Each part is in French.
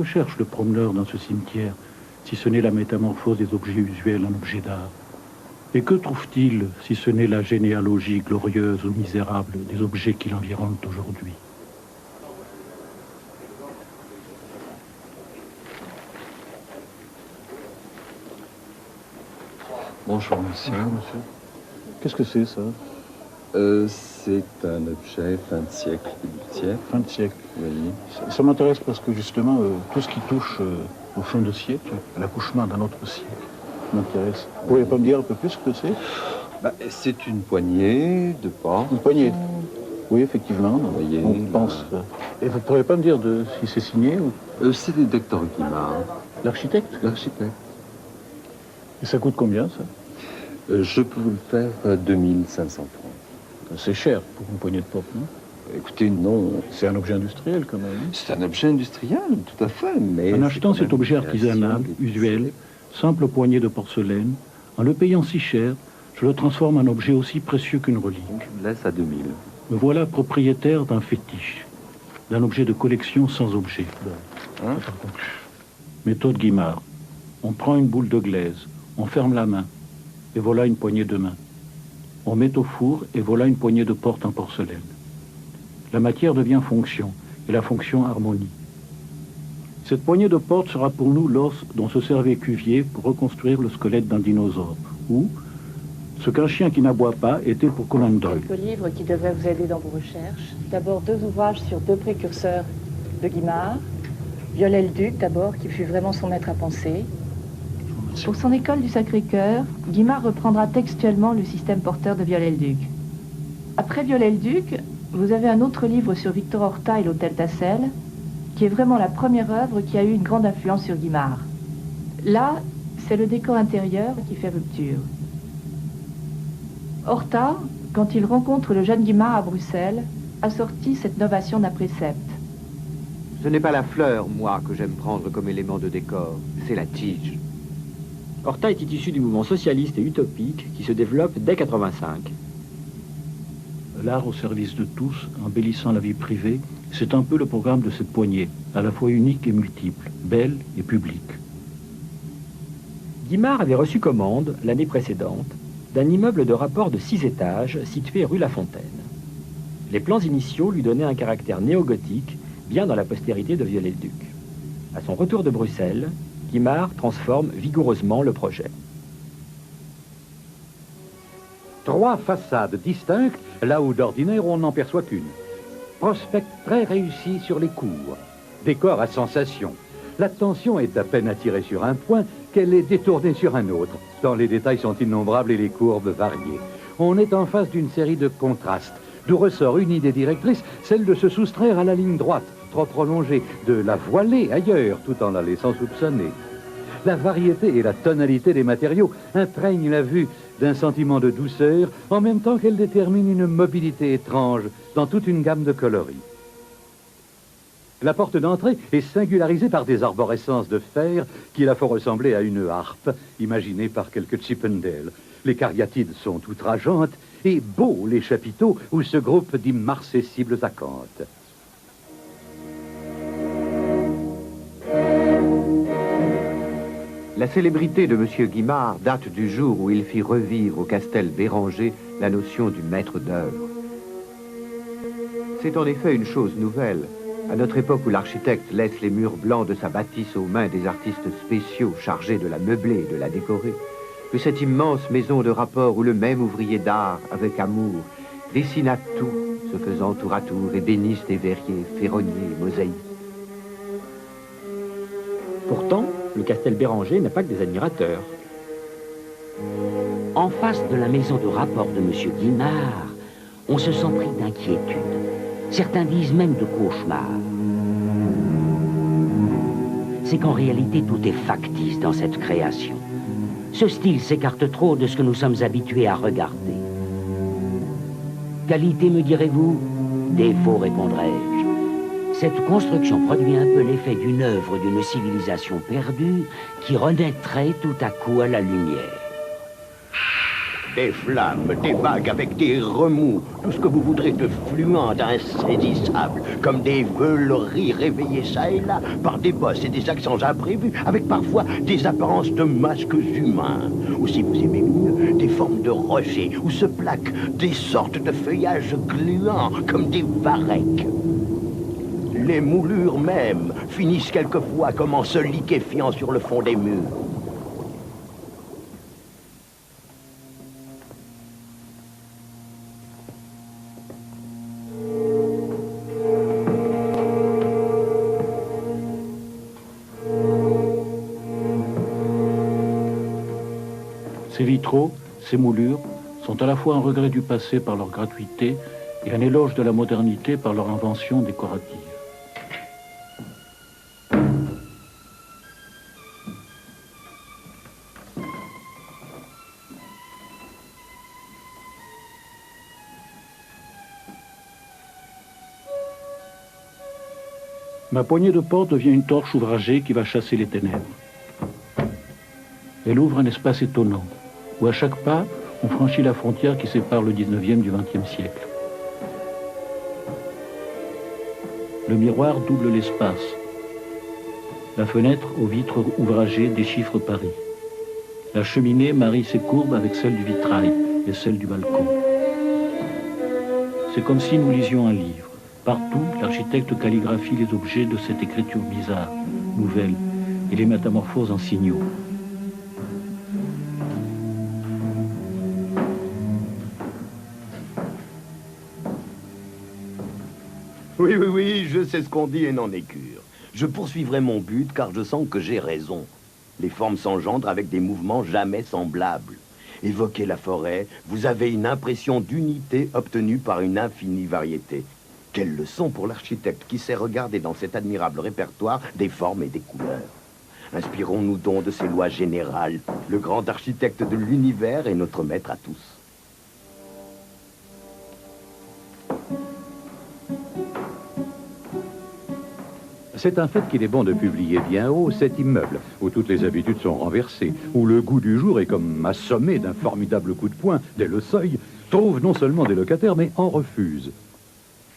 Que cherche le promeneur dans ce cimetière, si ce n'est la métamorphose des objets usuels en objets d'art? Et que trouve-t-il, si ce n'est la généalogie glorieuse ou misérable des objets qui l'environnent aujourd'hui? Bonjour, monsieur. Bonjour, monsieur. Qu'est-ce que c'est, ça? C'est un objet fin de siècle, début de siècle. Fin de siècle. Oui. Ça m'intéresse parce que, justement, tout ce qui touche au fin de siècle, à l'accouchement d'un autre siècle, m'intéresse. Vous pourriez pas me dire un peu plus ce que c'est? C'est une poignée de porte. Une poignée. Oui, effectivement. Vous voyez, on pense. Et vous ne pourriez pas me dire si c'est signé ou... C'est des docteurs Guimard. L'architecte? L'architecte. Et ça coûte combien, ça? Je peux vous le faire 2500 francs. C'est cher pour une poignée de porte, non? Écoutez, non. C'est un objet industriel, quand même. C'est un objet industriel, tout à fait, mais... En achetant cet objet artisanal, des usuel, simple poignée de porcelaine, en le payant si cher, je le transforme en objet aussi précieux qu'une relique. Je laisse à 2000. Me voilà propriétaire d'un fétiche, d'un objet de collection sans objet. Hein? Méthode Guimard. On prend une boule de glaise, on ferme la main, et voilà une poignée de main. On met au four, et voilà une poignée de porte en porcelaine. La matière devient fonction, et la fonction harmonie. Cette poignée de porte sera pour nous l'os dont se servait Cuvier pour reconstruire le squelette d'un dinosaure, ou ce qu'un chien qui n'aboie pas était pour Conan Doyle. Quelques livres qui devraient vous aider dans vos recherches. D'abord 2 ouvrages sur 2 précurseurs de Guimard. Viollet-le-Duc d'abord, qui fut vraiment son maître à penser. Pour son école du Sacré-Cœur, Guimard reprendra textuellement le système porteur de Viollet-le-Duc. Après Viollet-le-Duc, vous avez un autre livre sur Victor Horta et l'hôtel Tassel, qui est vraiment la première œuvre qui a eu une grande influence sur Guimard. Là, c'est le décor intérieur qui fait rupture. Horta, quand il rencontre le jeune Guimard à Bruxelles, a sorti cette novation d'un précepte. Ce n'est pas la fleur, moi, que j'aime prendre comme élément de décor, c'est la tige. Horta était issu du mouvement socialiste et utopique qui se développe dès 85. L'art au service de tous, embellissant la vie privée, c'est un peu le programme de cette poignée, à la fois unique et multiple, belle et publique. Guimard avait reçu commande, l'année précédente, d'un immeuble de rapport de 6 étages situé rue La Fontaine. Les plans initiaux lui donnaient un caractère néo-gothique, bien dans la postérité de Viollet-le-Duc. À son retour de Bruxelles, Guimard transforme vigoureusement le projet. 3 façades distinctes, là où d'ordinaire on n'en perçoit qu'une. Prospect très réussi sur les cours. Décor à sensation. L'attention est à peine attirée sur un point qu'elle est détournée sur un autre, tant les détails sont innombrables et les courbes variées. On est en face d'une série de contrastes, d'où ressort une idée directrice, celle de se soustraire à la ligne droite, trop prolongée, de la voiler ailleurs, tout en la laissant soupçonner. La variété et la tonalité des matériaux imprègnent la vue d'un sentiment de douceur, en même temps qu'elle détermine une mobilité étrange dans toute une gamme de coloris. La porte d'entrée est singularisée par des arborescences de fer qui la font ressembler à une harpe, imaginée par quelques Chippendale. Les cariatides sont outrageantes et beaux les chapiteaux où se groupent d'immarcessibles acanthes. La célébrité de M. Guimard date du jour où il fit revivre au Castel Béranger la notion du maître d'œuvre. C'est en effet une chose nouvelle. À notre époque où l'architecte laisse les murs blancs de sa bâtisse aux mains des artistes spéciaux chargés de la meubler et de la décorer, que cette immense maison de rapport où le même ouvrier d'art, avec amour, dessina tout, se faisant tour à tour ébéniste et verrier, ferronnier et mosaïque. Pourtant, le Castel Béranger n'a pas que des admirateurs. En face de la maison de rapport de M. Guimard, on se sent pris d'inquiétude. Certains disent même de cauchemar. C'est qu'en réalité, tout est factice dans cette création. Ce style s'écarte trop de ce que nous sommes habitués à regarder. Qualité, me direz-vous? Défaut, répondrai-je. Cette construction produit un peu l'effet d'une œuvre d'une civilisation perdue qui renaîtrait tout à coup à la lumière. Des flammes, des vagues avec des remous, tout ce que vous voudrez de fluent, d'insaisissable, comme des veuleries réveillées ça et là par des bosses et des accents imprévus, avec parfois des apparences de masques humains. Ou si vous aimez mieux, des formes de rochers où se plaquent des sortes de feuillages gluants, comme des varechs. Les moulures même finissent quelquefois comme en se liquéfiant sur le fond des murs. Ces vitraux, ces moulures, sont à la fois un regret du passé par leur gratuité et un éloge de la modernité par leur invention décorative. Ma poignée de porte devient une torche ouvragée qui va chasser les ténèbres. Elle ouvre un espace étonnant, où à chaque pas, on franchit la frontière qui sépare le 19e du 20e siècle. Le miroir double l'espace. La fenêtre aux vitres ouvragées déchiffre Paris. La cheminée marie ses courbes avec celle du vitrail et celle du balcon. C'est comme si nous lisions un livre. Partout, l'architecte calligraphie les objets de cette écriture bizarre, nouvelle, et les métamorphose en signaux. Oui, je sais ce qu'on dit et n'en est cure. Je poursuivrai mon but car je sens que j'ai raison. Les formes s'engendrent avec des mouvements jamais semblables. Évoquez la forêt, vous avez une impression d'unité obtenue par une infinie variété. Quelle leçon pour l'architecte qui sait regarder dans cet admirable répertoire des formes et des couleurs. Inspirons-nous donc de ces lois générales. Le grand architecte de l'univers est notre maître à tous. C'est un fait qu'il est bon de publier bien haut cet immeuble, où toutes les habitudes sont renversées, où le goût du jour est comme assommé d'un formidable coup de poing dès le seuil, trouve non seulement des locataires, mais en refuse.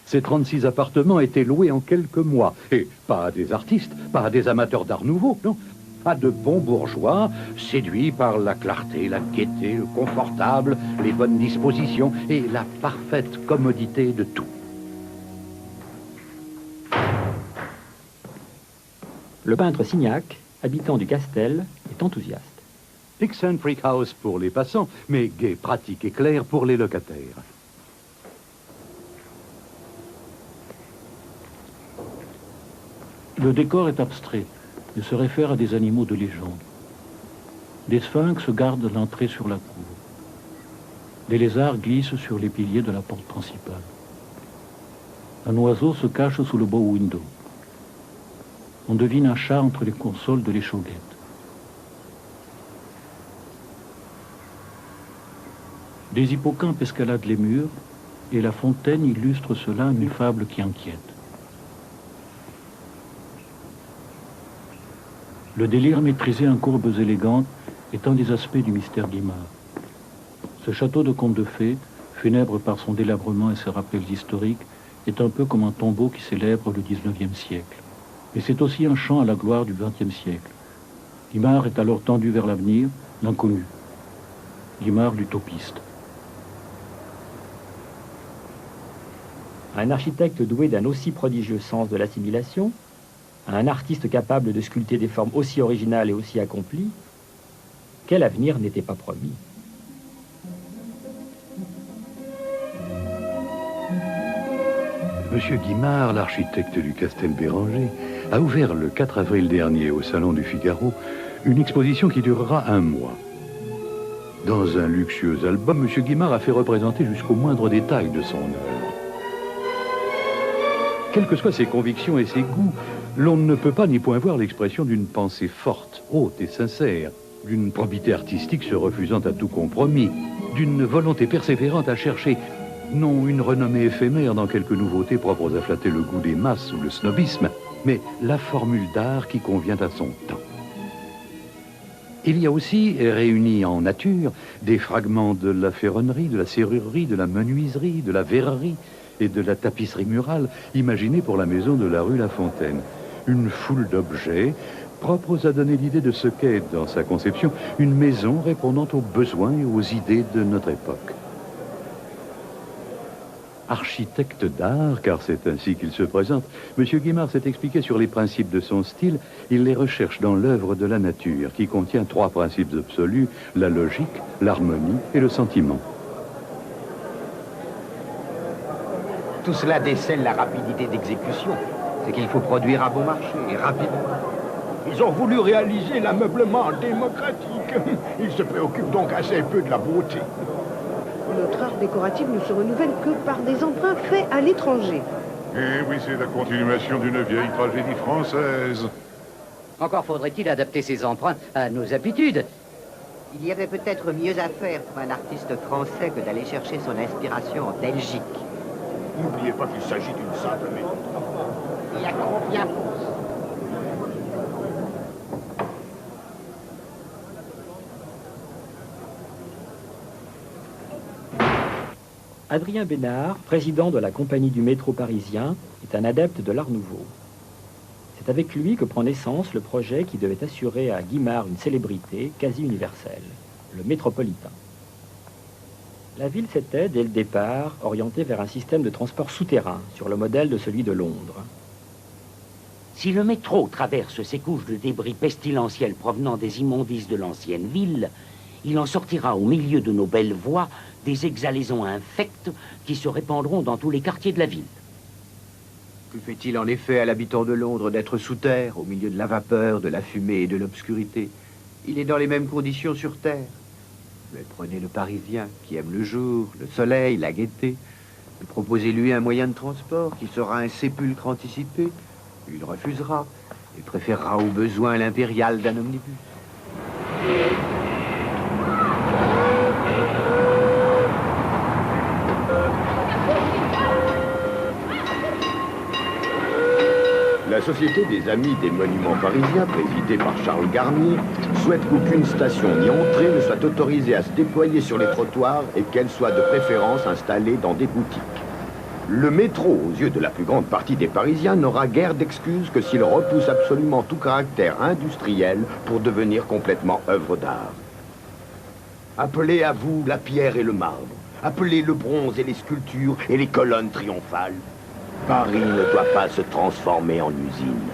Ces 36 appartements étaient loués en quelques mois, et pas à des artistes, pas à des amateurs d'art nouveau, non, à de bons bourgeois, séduits par la clarté, la gaieté, le confortable, les bonnes dispositions et la parfaite commodité de tout. Le peintre Signac, habitant du Castel, est enthousiaste. Eccentric house pour les passants, mais gai, pratique et clair pour les locataires. Le décor est abstrait et se réfère à des animaux de légende. Des sphinx gardent l'entrée sur la cour. Des lézards glissent sur les piliers de la porte principale. Un oiseau se cache sous le bow window. On devine un chat entre les consoles de l'échauguette. Des hippocampes escaladent les murs et la fontaine illustre cela une fable qui inquiète. Le délire maîtrisé en courbes élégantes est un des aspects du mystère Guimard. Ce château de conte de fées, funèbre par son délabrement et ses rappels historiques, est un peu comme un tombeau qui célèbre le 19e siècle. Et c'est aussi un chant à la gloire du 20e siècle. Guimard est alors tendu vers l'avenir, l'inconnu. Guimard l'utopiste. Un architecte doué d'un aussi prodigieux sens de l'assimilation, un artiste capable de sculpter des formes aussi originales et aussi accomplies, quel avenir n'était pas promis? Monsieur Guimard, l'architecte du Castel Béranger, a ouvert le 4 avril dernier au Salon du Figaro une exposition qui durera un mois. Dans un luxueux album, Monsieur Guimard a fait représenter jusqu'au moindre détail de son œuvre. Quelles que soient ses convictions et ses goûts, l'on ne peut pas ni point voir l'expression d'une pensée forte, haute et sincère, d'une probité artistique se refusant à tout compromis, d'une volonté persévérante à chercher non une renommée éphémère dans quelques nouveautés propres à flatter le goût des masses ou le snobisme, mais la formule d'art qui convient à son temps. Il y a aussi, réunis en nature, des fragments de la ferronnerie, de la serrurerie, de la menuiserie, de la verrerie et de la tapisserie murale, imaginés pour la maison de la rue La Fontaine. Une foule d'objets propres à donner l'idée de ce qu'est, dans sa conception, une maison répondant aux besoins et aux idées de notre époque. Architecte d'art, car c'est ainsi qu'il se présente, M. Guimard s'est expliqué sur les principes de son style. Il les recherche dans l'œuvre de la nature, qui contient 3 principes absolus, la logique, l'harmonie et le sentiment. Tout cela décèle la rapidité d'exécution. C'est qu'il faut produire à bon marché, et rapidement. Ils ont voulu réaliser l'ameublement démocratique. Ils se préoccupent donc assez peu de la beauté. Notre art décoratif ne se renouvelle que par des emprunts faits à l'étranger. Eh oui, c'est la continuation d'une vieille tragédie française. Encore faudrait-il adapter ces emprunts à nos habitudes. Il y avait peut-être mieux à faire pour un artiste français que d'aller chercher son inspiration en Belgique. N'oubliez pas qu'il s'agit d'une simple méthode. Il y a combien pour ça? Adrien Bénard, président de la compagnie du métro parisien, est un adepte de l'Art nouveau. C'est avec lui que prend naissance le projet qui devait assurer à Guimard une célébrité quasi universelle, le métropolitain. La ville s'était, dès le départ, orientée vers un système de transport souterrain, sur le modèle de celui de Londres. Si le métro traverse ces couches de débris pestilentiels provenant des immondices de l'ancienne ville, il en sortira au milieu de nos belles voies des exhalaisons infectes qui se répandront dans tous les quartiers de la ville. Que fait-il en effet à l'habitant de Londres d'être sous terre, au milieu de la vapeur, de la fumée et de l'obscurité? Il est dans les mêmes conditions sur terre. Mais prenez le Parisien, qui aime le jour, le soleil, la gaieté. Proposez-lui un moyen de transport qui sera un sépulcre anticipé. Il refusera et préférera au besoin l'impérial d'un omnibus. La Société des Amis des Monuments Parisiens, présidée par Charles Garnier, souhaite qu'aucune station ni entrée ne soit autorisée à se déployer sur les trottoirs et qu'elle soit de préférence installée dans des boutiques. Le métro, aux yeux de la plus grande partie des Parisiens, n'aura guère d'excuses que s'il repousse absolument tout caractère industriel pour devenir complètement œuvre d'art. Appelez à vous la pierre et le marbre. Appelez le bronze et les sculptures et les colonnes triomphales. Paris ne doit pas se transformer en usine.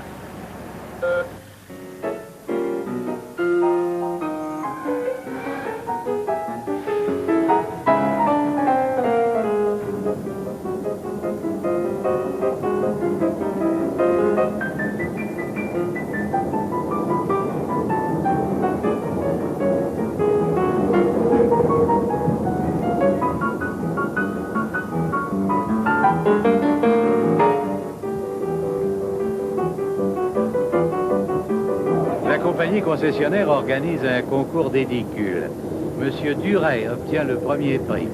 La compagnie concessionnaire organise un concours d'édicules. Monsieur Duret obtient le premier prix.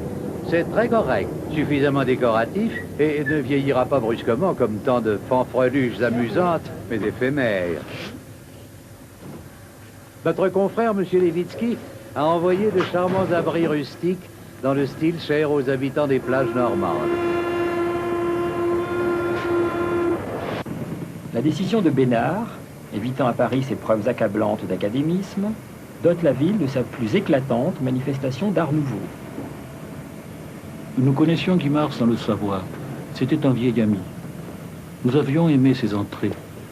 C'est très correct, suffisamment décoratif et ne vieillira pas brusquement comme tant de fanfreluches amusantes, mais éphémères. Notre confrère, Monsieur Levitsky, a envoyé de charmants abris rustiques dans le style cher aux habitants des plages normandes. La décision de Bénard, évitant à Paris ses preuves accablantes d'académisme, dote la ville de sa plus éclatante manifestation d'art nouveau. Nous connaissions Guimard sans le savoir. C'était un vieil ami. Nous avions aimé ses entrées,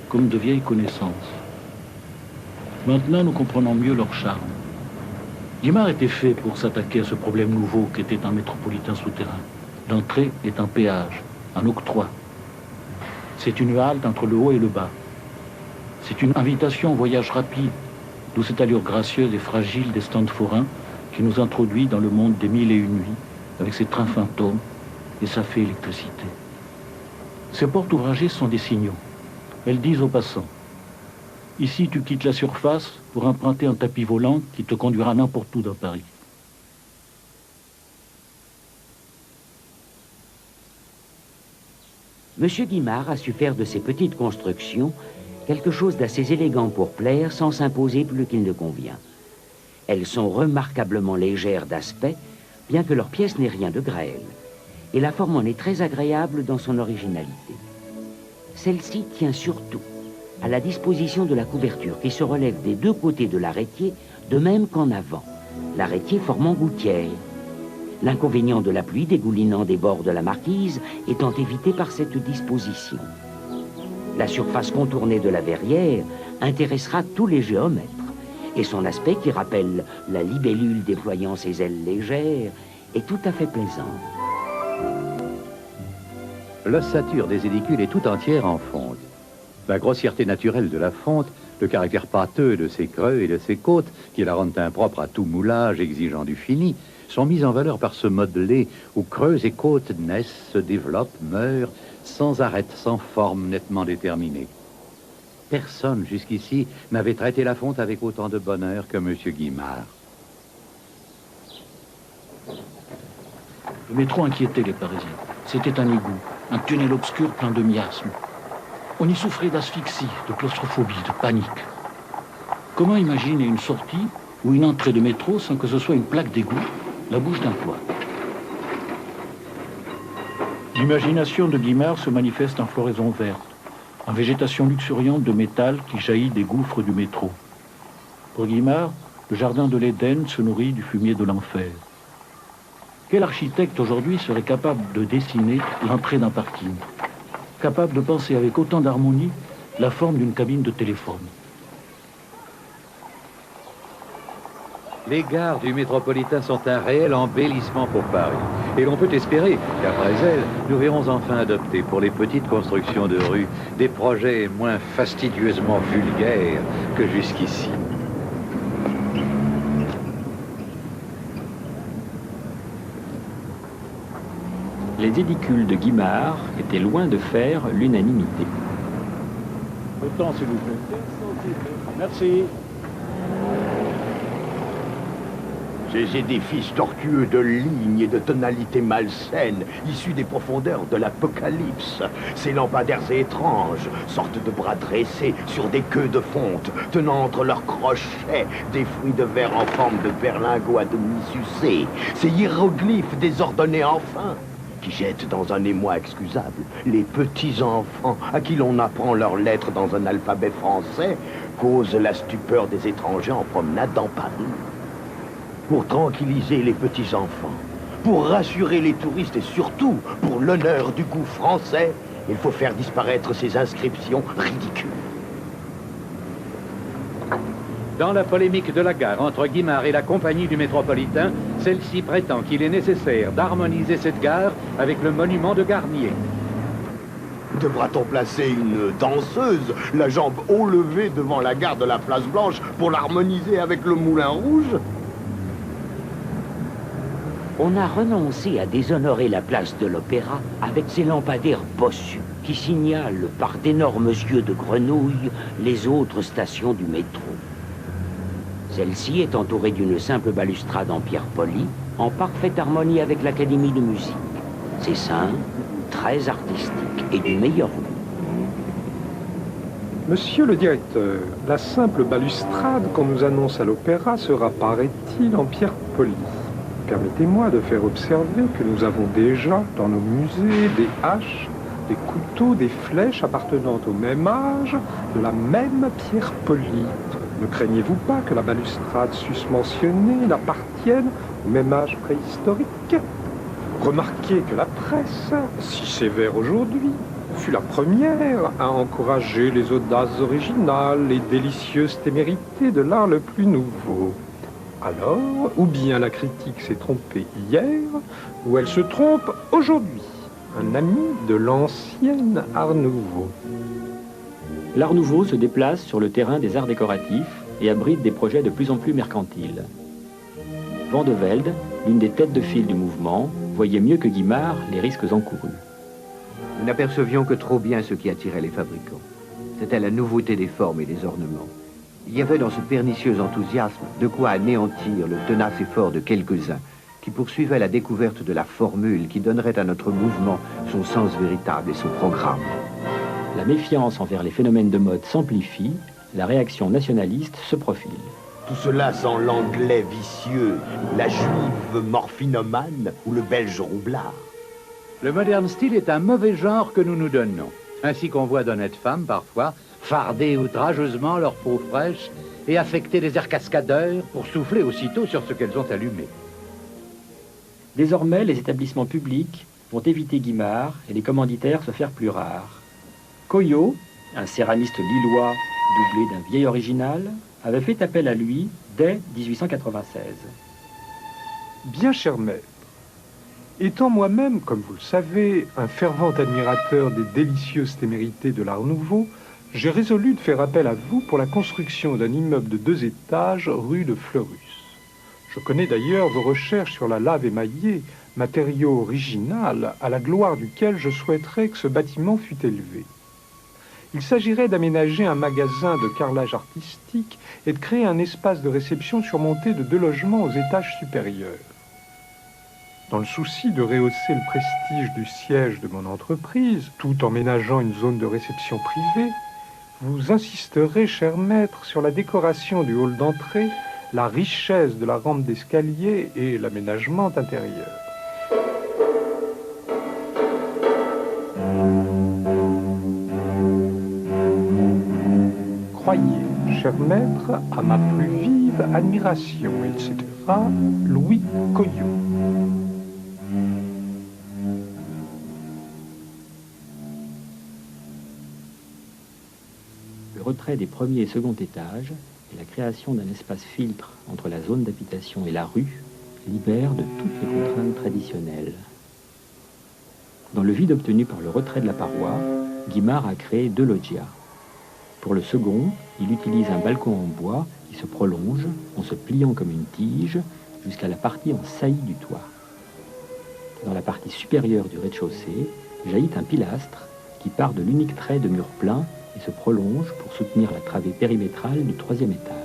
comme de vieilles connaissances. Maintenant, nous comprenons mieux leur charme. Guimard était fait pour s'attaquer à ce problème nouveau qu'était un métropolitain souterrain. L'entrée est un péage, un octroi. C'est une halte entre le haut et le bas. C'est une invitation au voyage rapide, d'où cette allure gracieuse et fragile des stands forains qui nous introduit dans le monde des 1001 nuits, avec ses trains fantômes et sa fée électricité. Ces portes ouvragées sont des signaux. Elles disent aux passants, ici tu quittes la surface pour emprunter un tapis volant qui te conduira n'importe où dans Paris. Monsieur Guimard a su faire de ces petites constructions quelque chose d'assez élégant pour plaire sans s'imposer plus qu'il ne convient. Elles sont remarquablement légères d'aspect, bien que leur pièce n'ait rien de grêle. Et la forme en est très agréable dans son originalité. Celle-ci tient surtout à la disposition de la couverture qui se relève des deux côtés de l'arrêtier, de même qu'en avant, l'arrêtier formant gouttière. L'inconvénient de la pluie dégoulinant des bords de la marquise étant évité par cette disposition. La surface contournée de la verrière intéressera tous les géomètres, et son aspect qui rappelle la libellule déployant ses ailes légères est tout à fait plaisant. L'ossature des édicules est tout entière en fonte. La grossièreté naturelle de la fonte, le caractère pâteux de ses creux et de ses côtes, qui la rendent impropre à tout moulage exigeant du fini, sont mis en valeur par ce modelé où creux et côtes naissent, se développent, meurent, sans arête, sans forme nettement déterminée. Personne jusqu'ici n'avait traité la fonte avec autant de bonheur que M. Guimard. Le métro inquiétait les Parisiens. C'était un égout, un tunnel obscur plein de miasmes. On y souffrait d'asphyxie, de claustrophobie, de panique. Comment imaginer une sortie ou une entrée de métro sans que ce soit une plaque d'égout, la bouche d'un toit? L'imagination de Guimard se manifeste en floraison verte, en végétation luxuriante de métal qui jaillit des gouffres du métro. Pour Guimard, le jardin de l'Éden se nourrit du fumier de l'enfer. Quel architecte aujourd'hui serait capable de dessiner l'entrée d'un parking, capable de penser avec autant d'harmonie la forme d'une cabine de téléphone? Les gares du métropolitain sont un réel embellissement pour Paris. Et l'on peut espérer qu'après elles, nous verrons enfin adopter pour les petites constructions de rue des projets moins fastidieusement vulgaires que jusqu'ici. Les édicules de Guimard étaient loin de faire l'unanimité. Autant, s'il vous plaît. Merci. Ces édifices tortueux de lignes et de tonalités malsaines, issus des profondeurs de l'apocalypse, ces lampadaires étranges, sortes de bras dressés sur des queues de fonte, tenant entre leurs crochets des fruits de verre en forme de berlingot à demi sucés, ces hiéroglyphes désordonnés enfin, qui jettent dans un émoi excusable les petits-enfants à qui l'on apprend leurs lettres dans un alphabet français, causent la stupeur des étrangers en promenade dans Paris. Pour tranquilliser les petits-enfants, pour rassurer les touristes et surtout pour l'honneur du goût français, il faut faire disparaître ces inscriptions ridicules. Dans la polémique de la gare entre Guimard et la compagnie du métropolitain, celle-ci prétend qu'il est nécessaire d'harmoniser cette gare avec le monument de Garnier. Devra-t-on placer une danseuse, la jambe haut levée devant la gare de la Place Blanche pour l'harmoniser avec le Moulin Rouge ? On a renoncé à déshonorer la place de l'Opéra avec ses lampadaires bossus qui signalent par d'énormes yeux de grenouille les autres stations du métro. Celle-ci est entourée d'une simple balustrade en pierre polie, en parfaite harmonie avec l'Académie de musique. C'est simple, très artistique et du meilleur goût. Monsieur le directeur, la simple balustrade qu'on nous annonce à l'Opéra sera, paraît-il, en pierre polie. Permettez-moi de faire observer que nous avons déjà dans nos musées des haches, des couteaux, des flèches appartenant au même âge, de la même pierre polie. Ne craignez-vous pas que la balustrade susmentionnée n'appartienne au même âge préhistorique? Remarquez que la presse, si sévère aujourd'hui, fut la première à encourager les audaces originales, les délicieuses témérités de l'art le plus nouveau. Alors, ou bien la critique s'est trompée hier, ou elle se trompe aujourd'hui. Un ami de l'ancienne Art Nouveau. L'Art Nouveau se déplace sur le terrain des arts décoratifs et abrite des projets de plus en plus mercantiles. Van de Velde, l'une des têtes de file du mouvement, voyait mieux que Guimard les risques encourus. Nous n'apercevions que trop bien ce qui attirait les fabricants. C'était la nouveauté des formes et des ornements. Il y avait dans ce pernicieux enthousiasme de quoi anéantir le tenace effort de quelques-uns qui poursuivaient la découverte de la formule qui donnerait à notre mouvement son sens véritable et son programme. La méfiance envers les phénomènes de mode s'amplifie, la réaction nationaliste se profile. Tout cela sans l'anglais vicieux, la juive morphinomane ou le belge roublard. Le moderne style est un mauvais genre que nous nous donnons. Ainsi qu'on voit d'honnêtes femmes, parfois, farder outrageusement leur peau fraîche et affecter des airs cascadeurs pour souffler aussitôt sur ce qu'elles ont allumé. Désormais, les établissements publics vont éviter Guimard et les commanditaires se faire plus rares. Coyot, un céramiste lillois doublé d'un vieil original, avait fait appel à lui dès 1896. Bien cher maître, étant moi-même, comme vous le savez, un fervent admirateur des délicieuses témérités de l'Art Nouveau, j'ai résolu de faire appel à vous pour la construction d'un immeuble de 2 étages rue de Fleurus. Je connais d'ailleurs vos recherches sur la lave émaillée, matériau original à la gloire duquel je souhaiterais que ce bâtiment fût élevé. Il s'agirait d'aménager un magasin de carrelage artistique et de créer un espace de réception surmonté de 2 logements aux étages supérieurs. Dans le souci de rehausser le prestige du siège de mon entreprise, tout en ménageant une zone de réception privée, vous insisterez, cher maître, sur la décoration du hall d'entrée, la richesse de la rampe d'escalier et l'aménagement intérieur. Croyez, cher maître, à ma plus vive admiration, etc. Louis Coyot. Le retrait des premiers et second étages et la création d'un espace filtre entre la zone d'habitation et la rue libère de toutes les contraintes traditionnelles. Dans le vide obtenu par le retrait de la paroi, Guimard a créé 2 loggias. Pour le second, il utilise un balcon en bois qui se prolonge en se pliant comme une tige jusqu'à la partie en saillie du toit. Dans la partie supérieure du rez-de-chaussée, jaillit un pilastre qui part de l'unique trait de mur plein et se prolonge pour soutenir la travée périmétrale du 3e étage.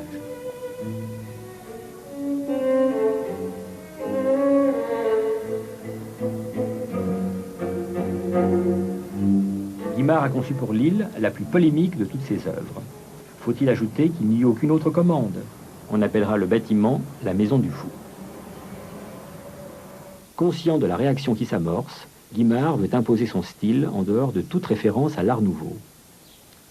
Guimard a conçu pour Lille la plus polémique de toutes ses œuvres. Faut-il ajouter qu'il n'y eut aucune autre commande? On appellera le bâtiment la Maison du Fou. Conscient de la réaction qui s'amorce, Guimard veut imposer son style en dehors de toute référence à l'Art Nouveau.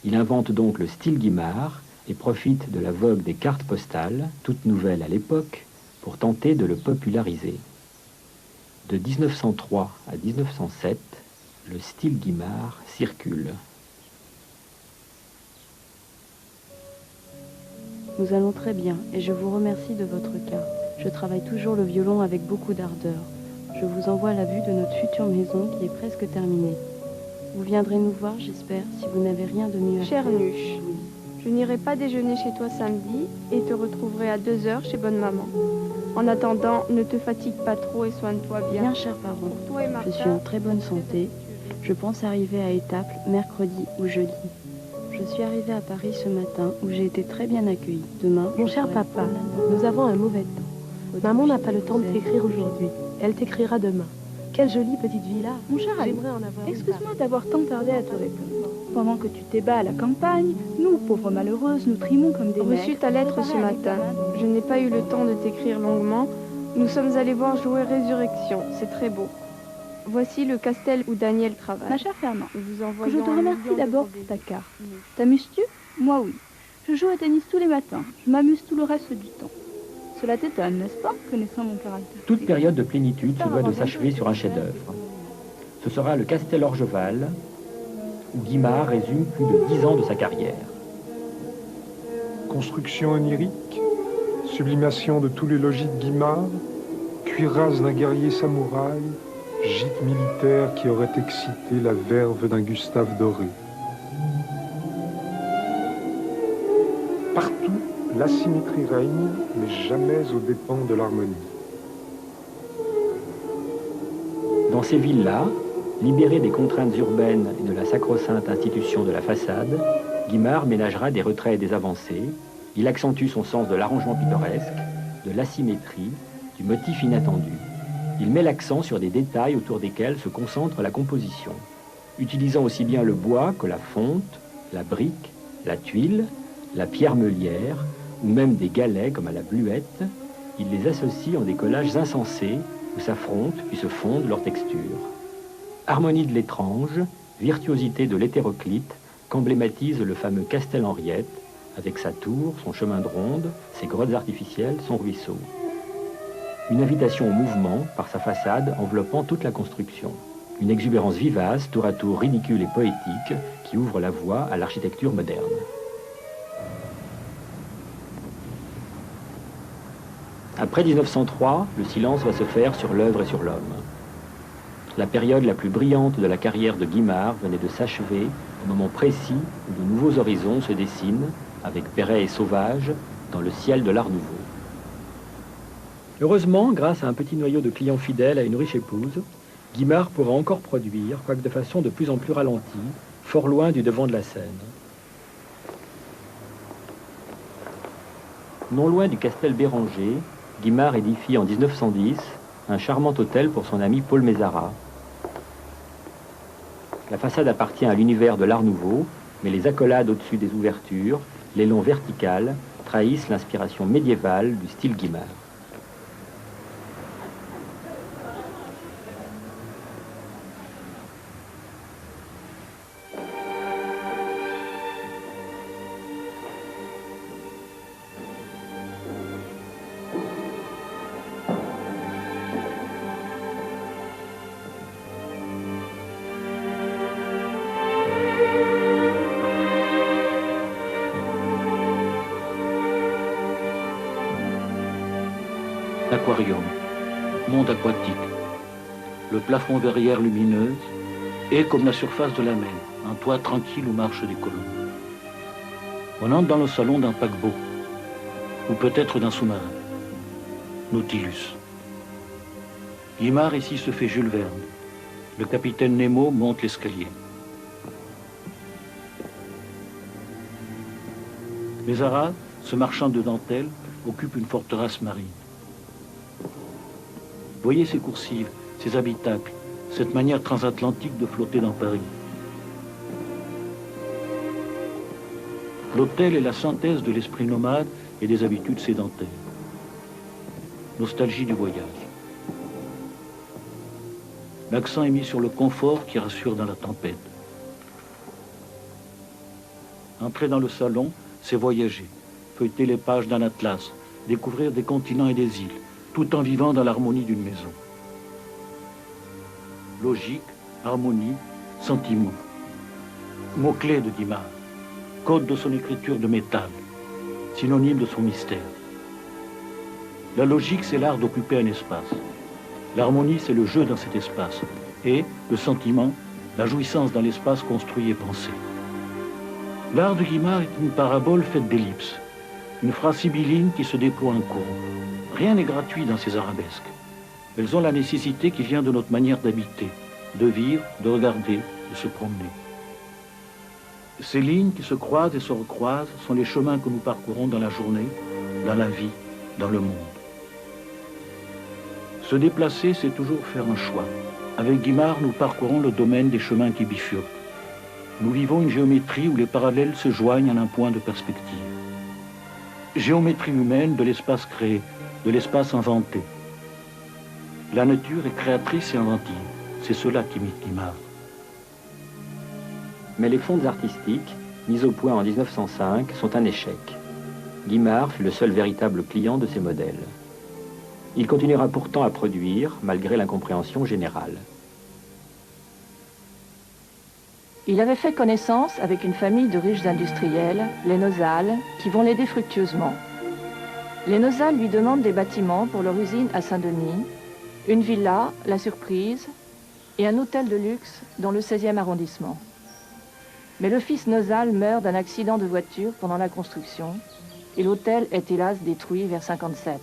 Il invente donc le style Guimard et profite de la vogue des cartes postales, toutes nouvelles à l'époque, pour tenter de le populariser. De 1903 à 1907, le style Guimard circule. Nous allons très bien et je vous remercie de votre cas. Je travaille toujours le violon avec beaucoup d'ardeur. Je vous envoie la vue de notre future maison qui est presque terminée. Vous viendrez nous voir, j'espère, si vous n'avez rien de mieux à faire. Chère Nuche, je n'irai pas déjeuner chez toi samedi et te retrouverai à 2 heures chez bonne maman. En attendant, ne te fatigue pas trop et soigne-toi bien. Bien, cher parent, je suis en très bonne santé. Je pense arriver à Étaples mercredi ou jeudi. Je suis arrivée à Paris ce matin où j'ai été très bien accueillie. Demain, mon cher papa, nous avons un mauvais temps. Maman n'a pas le temps de t'écrire aujourd'hui. Elle t'écrira demain. Quelle jolie petite villa. Mon cher ami, excuse-moi d'avoir tant tardé à te répondre. Pendant que tu t'ébats à la campagne, nous, pauvres malheureuses, nous trimons comme des mecs. Reçu ta lettre ce matin. Je n'ai pas eu le temps de t'écrire longuement. Nous sommes allés voir jouer Résurrection. C'est très beau. Voici le castel où Daniel travaille. Ma chère Fernand, je te remercie d'abord pour ta carte. T'amuses-tu? Moi, oui. Je joue à tennis tous les matins. Je m'amuse tout le reste du temps. Cela t'étonne, n'est-ce pas, connaissant mon caractère? Toute période de plénitude se doit de s'achever sur un chef-d'œuvre. Ce sera le Castel Orgeval, où Guimard résume plus de 10 ans de sa carrière. Construction onirique, sublimation de tous les logis de Guimard, cuirasse d'un guerrier samouraï, gîte militaire qui aurait excité la verve d'un Gustave Doré. Partout, l'asymétrie règne, mais jamais aux dépens de l'harmonie. Dans ces villes-là, libéré des contraintes urbaines et de la sacro-sainte institution de la façade, Guimard ménagera des retraits et des avancées. Il accentue son sens de l'arrangement pittoresque, de l'asymétrie, du motif inattendu. Il met l'accent sur des détails autour desquels se concentre la composition, utilisant aussi bien le bois que la fonte, la brique, la tuile, la pierre meulière ou même des galets comme à la Bluette, il les associe en des collages insensés où s'affrontent puis se fondent leurs textures. Harmonie de l'étrange, virtuosité de l'hétéroclite qu'emblématise le fameux Castel Henriette, avec sa tour, son chemin de ronde, ses grottes artificielles, son ruisseau. Une invitation au mouvement par sa façade enveloppant toute la construction. Une exubérance vivace, tour à tour ridicule et poétique, qui ouvre la voie à l'architecture moderne. Après 1903, le silence va se faire sur l'œuvre et sur l'homme. La période la plus brillante de la carrière de Guimard venait de s'achever au moment précis où de nouveaux horizons se dessinent, avec Perret et Sauvage, dans le ciel de l'Art Nouveau. Heureusement, grâce à un petit noyau de clients fidèles à une riche épouse, Guimard pourra encore produire, quoique de façon de plus en plus ralentie, fort loin du devant de la scène. Non loin du Castel Béranger, Guimard édifie en 1910 un charmant hôtel pour son ami Paul Mézara. La façade appartient à l'univers de l'Art Nouveau, mais les accolades au-dessus des ouvertures, l'élan vertical, trahissent l'inspiration médiévale du style Guimard. Aquarium, monde aquatique. Le plafond verrière lumineuse et comme la surface de la mer, un toit tranquille où marchent des colons. On entre dans le salon d'un paquebot, ou peut-être d'un sous-marin. Nautilus. Guimard ici se fait Jules Verne. Le capitaine Nemo monte l'escalier. Mézara, ce marchand de dentelle, occupe une forteresse marine. Voyez ces coursives, ces habitacles, cette manière transatlantique de flotter dans Paris. L'hôtel est la synthèse de l'esprit nomade et des habitudes sédentaires. Nostalgie du voyage. L'accent est mis sur le confort qui rassure dans la tempête. Entrer dans le salon, c'est voyager, feuilleter les pages d'un atlas, découvrir des continents et des îles, tout en vivant dans l'harmonie d'une maison. Logique, harmonie, sentiment. Mots-clés de Guimard, code de son écriture de métal, synonyme de son mystère. La logique, c'est l'art d'occuper un espace. L'harmonie, c'est le jeu dans cet espace. Et le sentiment, la jouissance dans l'espace construit et pensé. L'art de Guimard est une parabole faite d'ellipses, une phrase sibylline qui se déploie en courbe. Rien n'est gratuit dans ces arabesques. Elles ont la nécessité qui vient de notre manière d'habiter, de vivre, de regarder, de se promener. Ces lignes qui se croisent et se recroisent sont les chemins que nous parcourons dans la journée, dans la vie, dans le monde. Se déplacer, c'est toujours faire un choix. Avec Guimard, nous parcourons le domaine des chemins qui bifurquent. Nous vivons une géométrie où les parallèles se joignent en un point de perspective. Géométrie humaine de l'espace créé, de l'espace inventé. La nature est créatrice et inventive. C'est cela qu'imite Guimard. Mais les fonds artistiques, mis au point en 1905, sont un échec. Guimard fut le seul véritable client de ces modèles. Il continuera pourtant à produire, malgré l'incompréhension générale. Il avait fait connaissance avec une famille de riches industriels, les Nosal, qui vont l'aider fructueusement. Les Nosal lui demandent des bâtiments pour leur usine à Saint-Denis, une villa, La Surprise, et un hôtel de luxe dans le 16e arrondissement. Mais le fils Nosal meurt d'un accident de voiture pendant la construction, et l'hôtel est hélas détruit vers 1957.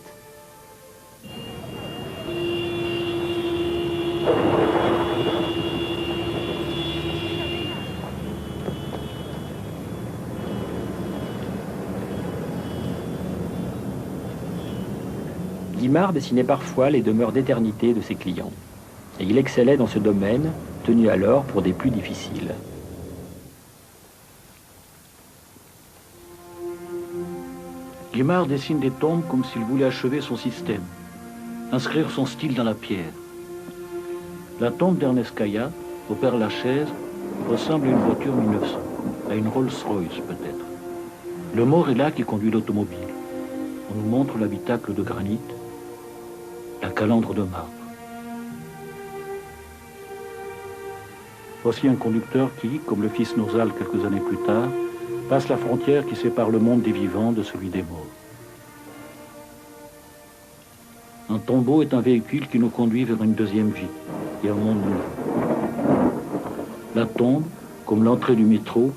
Guimard dessinait parfois les demeures d'éternité de ses clients. Et il excellait dans ce domaine, tenu alors pour des plus difficiles. Guimard dessine des tombes comme s'il voulait achever son système, inscrire son style dans la pierre. La tombe d'Ernest Caillat, au Père-Lachaise, ressemble à une voiture 1900, à une Rolls-Royce peut-être. Le mort est là qui conduit l'automobile. On nous montre l'habitacle de granit, la calandre de marbre. Voici un conducteur qui, comme le fils Nosal quelques années plus tard, passe la frontière qui sépare le monde des vivants de celui des morts. Un tombeau est un véhicule qui nous conduit vers une deuxième vie et un monde nouveau. La tombe, comme l'entrée du métro,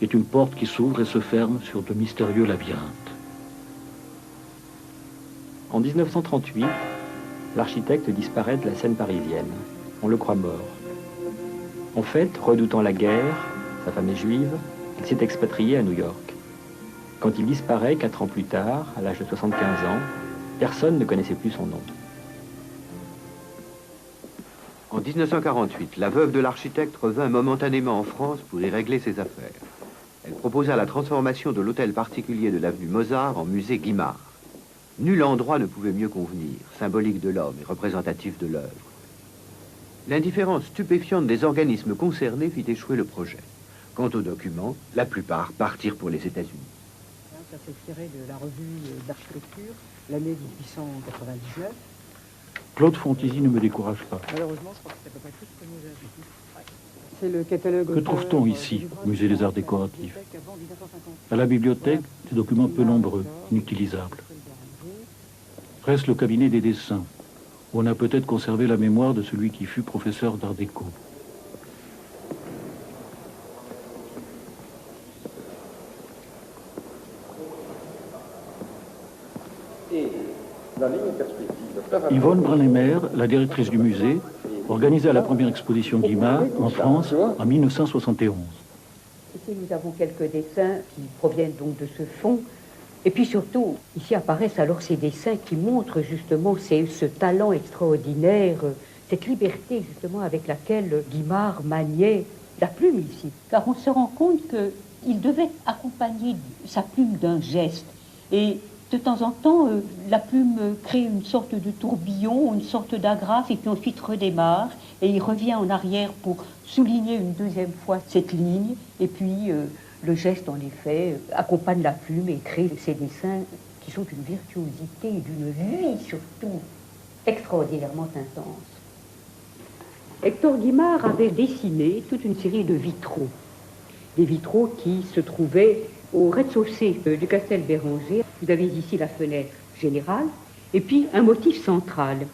est une porte qui s'ouvre et se ferme sur de mystérieux labyrinthes. En 1938, l'architecte disparaît de la scène parisienne. On le croit mort. En fait, redoutant la guerre, sa femme est juive, il s'est expatrié à New York. Quand il disparaît 4 ans plus tard, à l'âge de 75 ans, personne ne connaissait plus son nom. En 1948, la veuve de l'architecte revint momentanément en France pour y régler ses affaires. Elle proposa la transformation de l'hôtel particulier de l'avenue Mozart en musée Guimard. Nul endroit ne pouvait mieux convenir, symbolique de l'homme et représentatif de l'œuvre. L'indifférence stupéfiante des organismes concernés fit échouer le projet. Quant aux documents, la plupart partirent pour les États-Unis. Ça s'est tiré de la revue d'architecture, l'année 1899. Claude Fontisy ne me décourage pas. Malheureusement, je crois que c'est à peu près tout ce que nous avons. C'est le catalogue. Que trouve-t-on ici, au Musée des Arts Décoratifs? À la bibliothèque, des documents peu nombreux, inutilisables. Reste le cabinet des dessins, où on a peut-être conservé la mémoire de celui qui fut professeur d'art déco. Yvonne Branemer, la directrice du musée, organisait la première exposition Guimard en France en 1971. Ici, nous avons quelques dessins qui proviennent donc de ce fond. Et puis surtout, ici apparaissent alors ces dessins qui montrent justement ce talent extraordinaire, cette liberté justement avec laquelle Guimard maniait la plume ici. Car on se rend compte qu'il devait accompagner sa plume d'un geste. Et de temps en temps, la plume crée une sorte de tourbillon, une sorte d'agrafe, et puis ensuite redémarre, et il revient en arrière pour souligner une deuxième fois cette ligne, et puis le geste, en effet, accompagne la plume et crée ces dessins qui sont d'une virtuosité et d'une vie, surtout, extraordinairement intense. Hector Guimard avait dessiné toute une série de vitraux. Des vitraux qui se trouvaient au rez-de-chaussée du Castel Béranger. Vous avez ici la fenêtre générale et puis un motif central.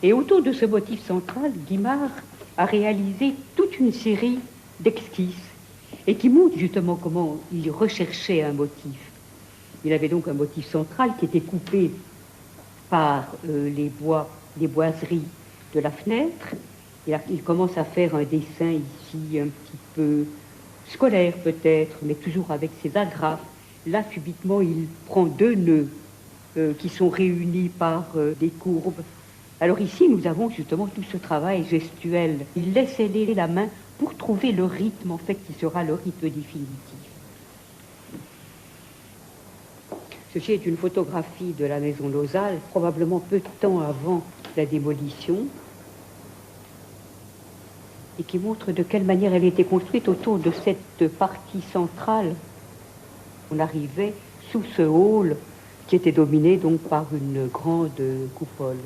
Et autour de ce motif central, Guimard a réalisé toute une série d'esquisses et qui montrent justement comment il recherchait un motif. Il avait donc un motif central qui était coupé par les boiseries de la fenêtre. Il commence à faire un dessin ici un petit peu scolaire peut-être, mais toujours avec ses agrafes. Là, subitement, il prend 2 nœuds qui sont réunis par des courbes. Alors ici, nous avons justement tout ce travail gestuel. Il laisse aller la main pour trouver le rythme, en fait, qui sera le rythme définitif. Ceci est une photographie de la maison Nosal, probablement peu de temps avant la démolition, et qui montre de quelle manière elle était construite autour de cette partie centrale. On arrivait sous ce hall qui était dominé donc par une grande coupole.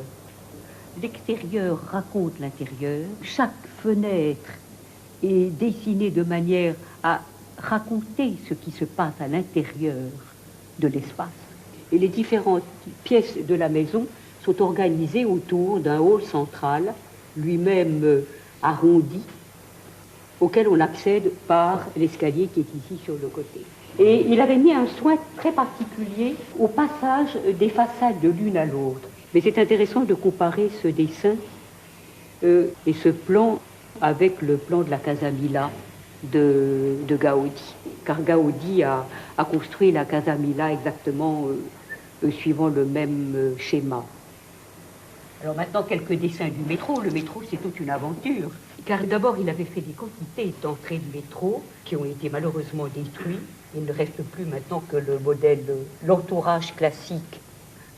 L'extérieur raconte l'intérieur. Chaque fenêtre est dessinée de manière à raconter ce qui se passe à l'intérieur de l'espace. Et les différentes pièces de la maison sont organisées autour d'un hall central, lui-même arrondi, auquel on accède par l'escalier qui est ici sur le côté. Et il avait mis un soin très particulier au passage des façades de l'une à l'autre. Mais c'est intéressant de comparer ce dessin et ce plan avec le plan de la Casa Mila de Gaudi. Car Gaudi a construit la Casa Mila exactement suivant le même schéma. Alors maintenant, quelques dessins du métro. Le métro, c'est toute une aventure. car d'abord il avait fait des quantités d'entrées de métro qui ont été malheureusement détruits. Il ne reste plus maintenant que le modèle, l'entourage classique.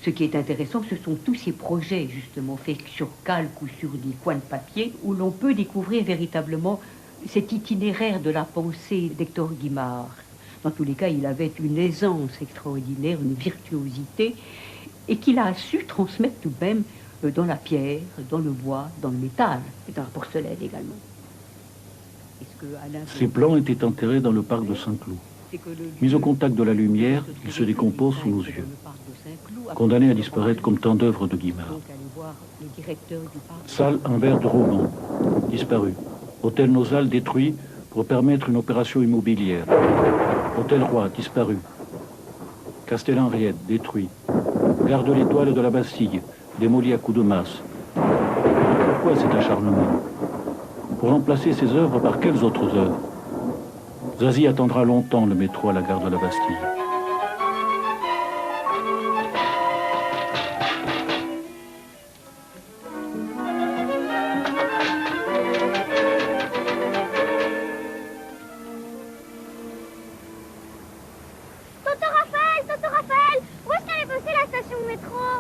Ce qui est intéressant, ce sont tous ces projets justement faits sur calque ou sur des coins de papier où l'on peut découvrir véritablement cet itinéraire de la pensée d'Hector Guimard. Dans tous les cas, il avait une aisance extraordinaire, une virtuosité, et qu'il a su transmettre tout de même dans la pierre, dans le bois, dans le métal, et dans la porcelaine également. Ces plans étaient enterrés dans le parc de Saint-Cloud. Mis au contact de la lumière, ils se décomposent sous nos yeux, condamnés à disparaître comme tant d'œuvres de Guimard. Salle Humbert de Roman, disparu. Hôtel Nosal détruit pour permettre une opération immobilière. Hôtel Roi, disparu. Castel-Henriette, détruit. Gare de l'Étoile de la Bastille, démoli à coups de masse. Pourquoi cet acharnement? Pour remplacer ces œuvres par quelles autres œuvres? Zazie attendra longtemps le métro à la gare de la Bastille.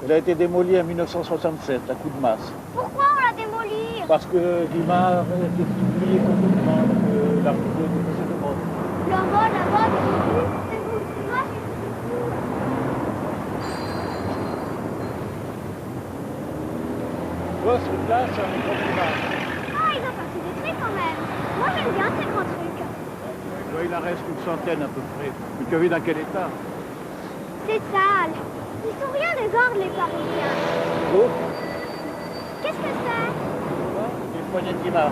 Elle a été démolie en 1967, à coup de masse. Pourquoi on l'a démolie? Parce que Guimard était oublié complètement, que l'article était passé de mode. Le mode, c'est vous. Moi, Tu vois, ce truc-là, c'est un micro Guimard. Ah, ils ont pas tout détruit quand même. Moi, j'aime bien ces grands trucs. Il en reste une centaine à peu près. Mais tu as vu dans quel état? C'est sale. Ils sont rien des ordres, les Parisiens. Oh, Qu'est-ce que c'est? une poignée de Guimard.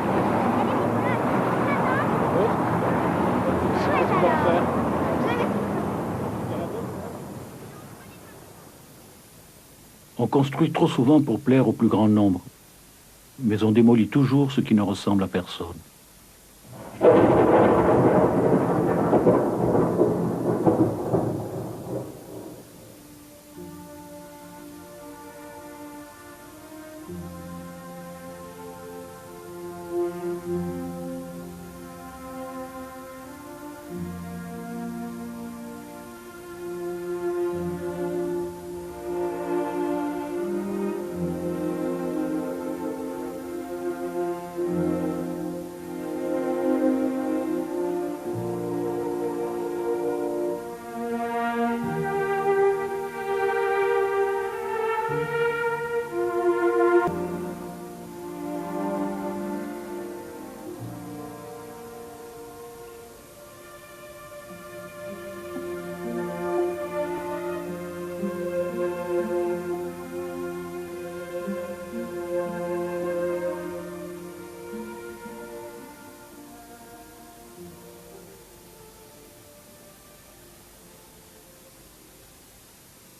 Chouette alors. On construit trop souvent pour plaire au plus grand nombre, mais on démolit toujours ce qui ne ressemble à personne.